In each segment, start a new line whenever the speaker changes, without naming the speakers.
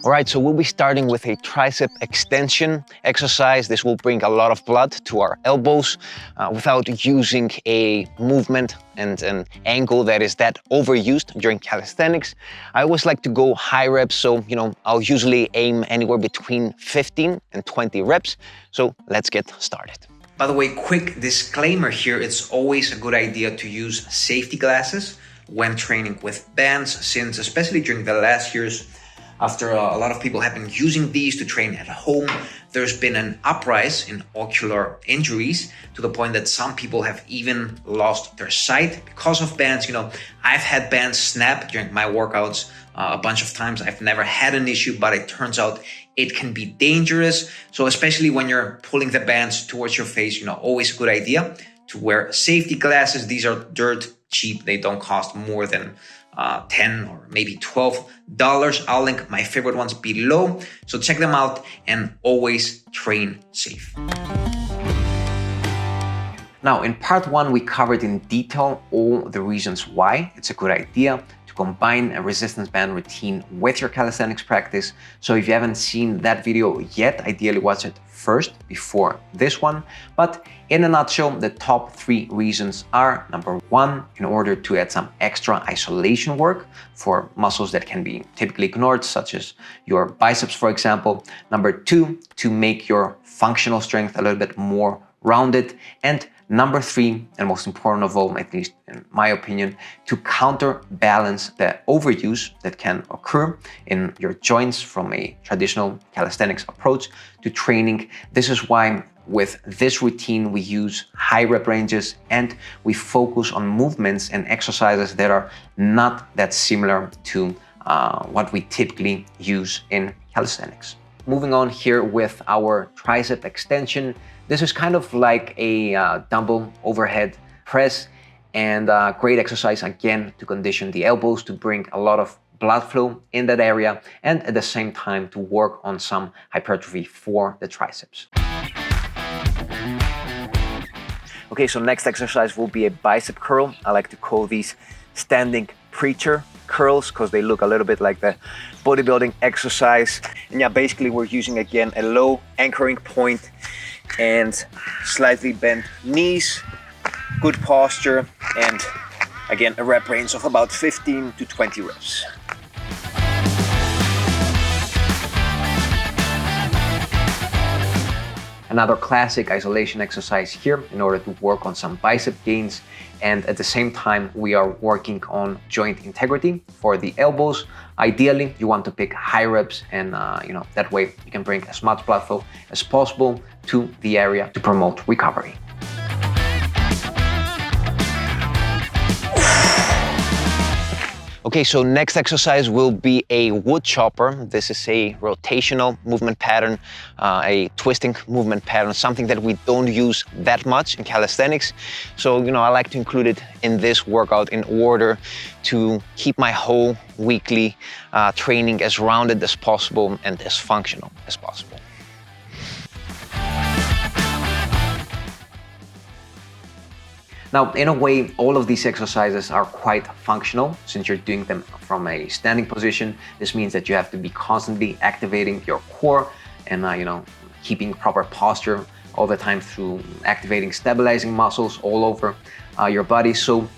All right, so we'll be starting with a tricep extension exercise. This will bring a lot of blood to our elbows without using a movement and an angle that is that overused during calisthenics. I always like to go high reps, so I'll usually aim anywhere between 15 and 20 reps. So let's get started. By the way, quick disclaimer here, it's always a good idea to use safety glasses when training with bands, since especially during the last years, after a lot of people have been using these to train at home, there's been an uprise in ocular injuries to the point that some people have even lost their sight because of bands. I've had bands snap during my workouts a bunch of times. I've never had an issue, but it turns out it can be dangerous. So especially when you're pulling the bands towards your face, always a good idea to wear safety glasses. These are dirt cheap. They don't cost more than $10 or maybe $12. I'll link my favorite ones below, so check them out and always train safe. Now, in part one, we covered in detail all the reasons why it's a good idea to combine a resistance band routine with your calisthenics practice. So if you haven't seen that video yet, ideally watch it first before this one. But in a nutshell, the top 3 reasons are: number 1, in order to add some extra isolation work for muscles that can be typically ignored, such as your biceps, for example. Number 2, to make your functional strength a little bit more rounded. And number 3, and most important of all, at least in my opinion, to counterbalance the overuse that can occur in your joints from a traditional calisthenics approach to training. This is why with this routine, we use high rep ranges and we focus on movements and exercises that are not that similar to what we typically use in calisthenics. Moving on here with our tricep extension. This is kind of like a dumbbell overhead press, and a great exercise again to condition the elbows, to bring a lot of blood flow in that area, and at the same time to work on some hypertrophy for the triceps. Okay, so next exercise will be a bicep curl. I like to call these standing preacher curls because they look a little bit like the bodybuilding exercise. And yeah, basically we're using again a low anchoring point and slightly bent knees, good posture, and again a rep range of about 15 to 20 reps. Another classic isolation exercise here in order to work on some bicep gains, and at the same time we are working on joint integrity for the elbows. Ideally, you want to pick high reps, and that way you can bring as much blood flow as possible to the area to promote recovery. Okay, so next exercise will be a Woodchopper. This is a rotational movement pattern, a twisting movement pattern, something that we don't use that much in calisthenics. So, I like to include it in this workout in order to keep my whole weekly training as rounded as possible and as functional as possible. Now, in a way, all of these exercises are quite functional since you're doing them from a standing position. This means that you have to be constantly activating your core and, keeping proper posture all the time through activating stabilizing muscles all over your body. So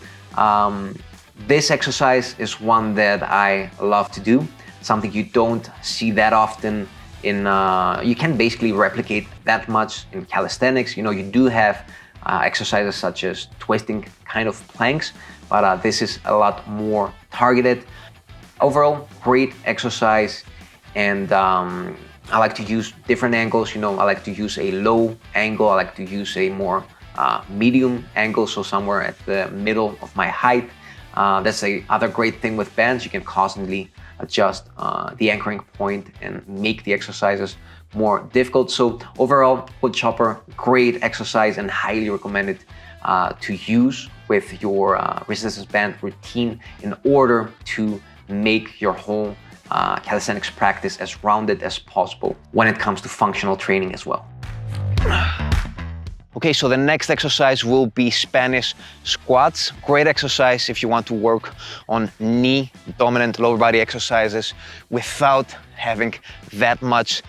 this exercise is one that I love to do, something you don't see that often you can basically replicate that much in calisthenics. You do have exercises such as twisting kind of planks, but this is a lot more targeted. Overall, great exercise, and I like to use different angles. I like to use a low angle, I like to use a more medium angle, so somewhere at the middle of my height. That's the other great thing with bands. You can constantly adjust the anchoring point and make the exercises more difficult. So overall, Woodchopper, great exercise and highly recommended to use with your resistance band routine in order to make your whole calisthenics practice as rounded as possible when it comes to functional training as well.
Okay, so the next exercise will be Spanish squats. Great exercise if you want to work on knee dominant lower body exercises without having that much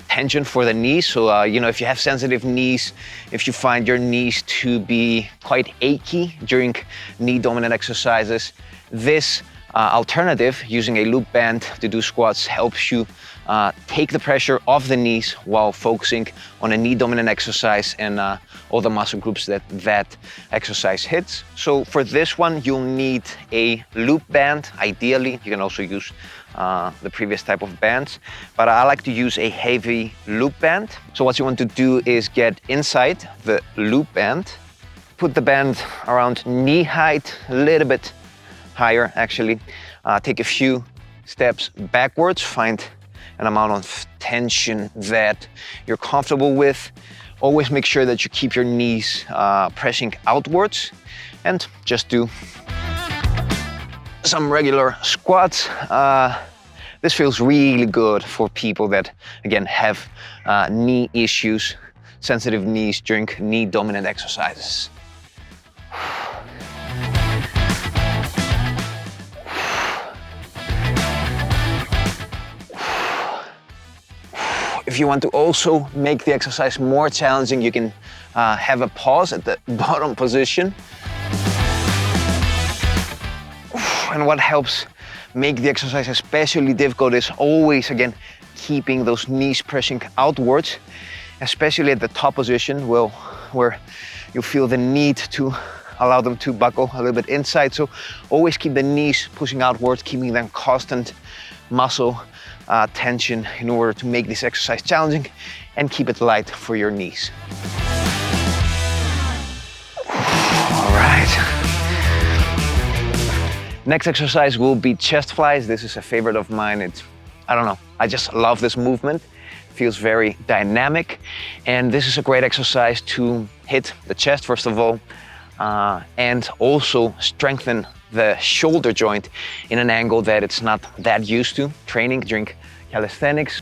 tension for the knees. So, you know, if you have sensitive knees, if you find your knees to be quite achy during knee dominant exercises, this alternative, using a loop band to do squats, helps you take the pressure off the knees while focusing on a knee dominant exercise and all the muscle groups that exercise hits. So for this one, you'll need a loop band. Ideally, you can also use the previous type of bands, but I like to use a heavy loop band. So what you want to do is get inside the loop band, put the band around knee height, a little bit higher actually. Take a few steps backwards, find an amount of tension that you're comfortable with. Always make sure that you keep your knees pressing outwards, and just do some regular squats. This feels really good for people that, again, have knee issues, sensitive knees during knee dominant exercises. If you want to also make the exercise more challenging, you can have a pause at the bottom position. And what helps make the exercise especially difficult is always, again, keeping those knees pressing outwards, especially at the top position, where you feel the need to allow them to buckle a little bit inside. So always keep the knees pushing outwards, keeping them constant muscle tension in order to make this exercise challenging and keep it light for your knees. All right. Next exercise will be chest flies. This is a favorite of mine. I don't know, I just love this movement. It feels very dynamic. And this is a great exercise to hit the chest, first of all, and also strengthen the shoulder joint in an angle that it's not that used to training during calisthenics.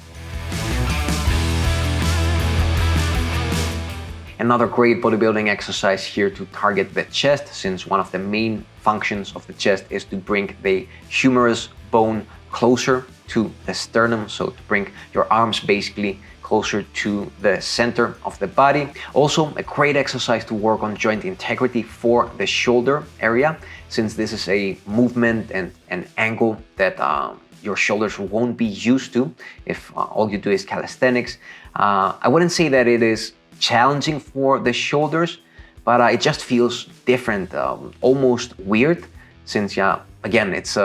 Another great bodybuilding exercise here to target the chest, since one of the main functions of the chest is to bring the humerus bone closer to the sternum, so to bring your arms basically closer to the center of the body. Also, a great exercise to work on joint integrity for the shoulder area, since this is a movement and an angle that your shoulders won't be used to if all you do is calisthenics. I wouldn't say that it is challenging for the shoulders, but it just feels different, almost weird, since again, it's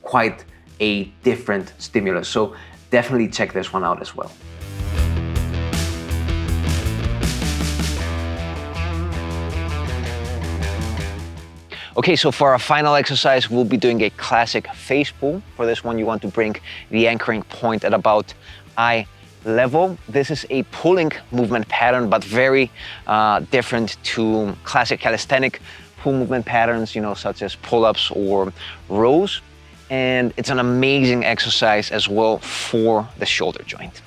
quite a different stimulus. So definitely check this one out as well.
Okay, so for our final exercise, we'll be doing a classic face pull. For this one, you want to bring the anchoring point at about eye level. This is a pulling movement pattern, but very different to classic calisthenic pull movement patterns, you know, such as pull-ups or rows. And it's an amazing exercise as well for the shoulder joint.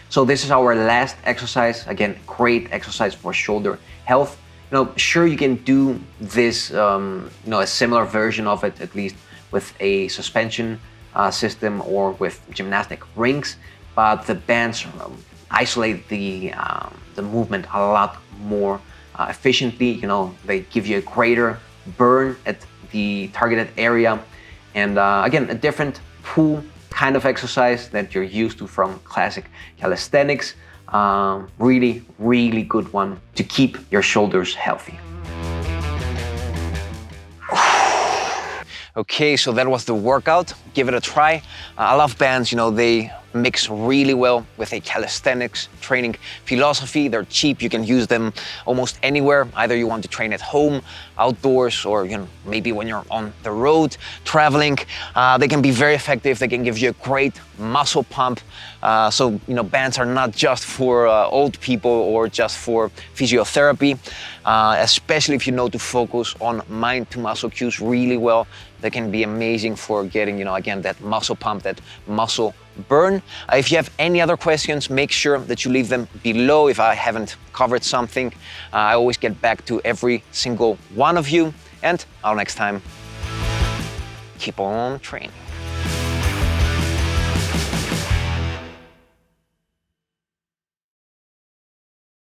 So this is our last exercise. Again, great exercise for shoulder health. You know, sure, you can do this, you know, a similar version of it, at least with a suspension system or with gymnastic rings, but the bands isolate the movement a lot more efficiently. You know, they give you a greater burn at the targeted area, and again, a different pull kind of exercise that you're used to from classic calisthenics. Really, really good one to keep your shoulders healthy.
Okay, so that was the workout. Give it a try. I love bands, you know, they mix really well with a calisthenics training philosophy. They're cheap, you can use them almost anywhere. Either you want to train at home, outdoors, or, you know, maybe when you're on the road, traveling. They can be very effective. They can give you a great muscle pump. So, you know, bands are not just for old people or just for physiotherapy, especially if you know to focus on mind to muscle cues really well. They can be amazing for getting, you know, again, that muscle pump, that muscle burn. If you have any other questions, make sure that you leave them below if I haven't covered something. I always get back to every single one of you. And until next time, keep on training.